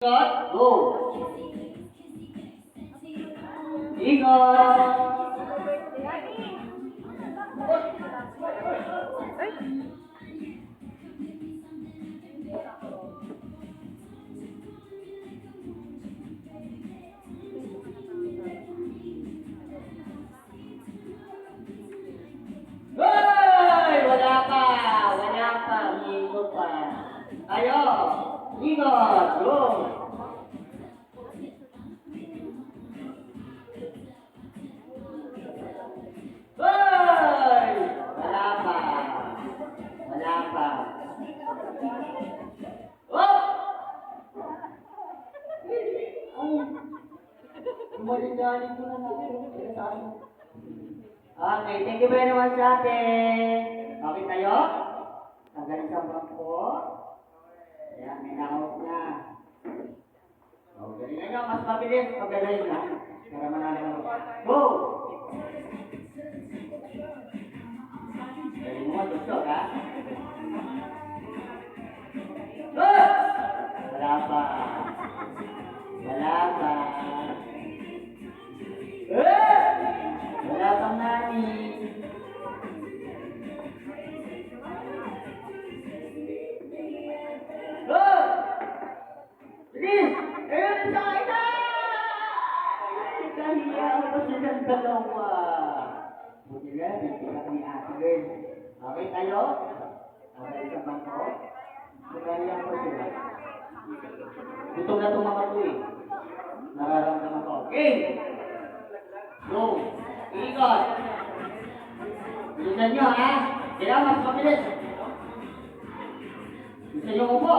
Ikot, go! Ikot! Hoy! Wala pa! Wala pa! Ikot pa! Ayo! Ikot! Go! Hoy! Wala pa! Wala pa! Oh! Umalindanin ko na natin. Okay, thank you very much ate. Okay tayo? Tanggalin sa bangko. Ayan, may na-out na. Okay, galingan nyo. Mas mabilis. Pagdalayin na. Para manalo. Go! Galing mo, gusto ha? Go! Wala pa. Wala pa. Wala pang nani. Go! Bilis! Ayun na sa akin na! Kahiya ako silang dalawa. Buti nga, nagpilak ni ate girl. Okay tayo? Okay sa bangko? Kahiya ko sila. Gutom na itong mga to eh. Nararamdaman ko. Okay! Go! Ikot! Bilisan nyo ha! Kailangan mas mabilis! Bilisan nyo upo!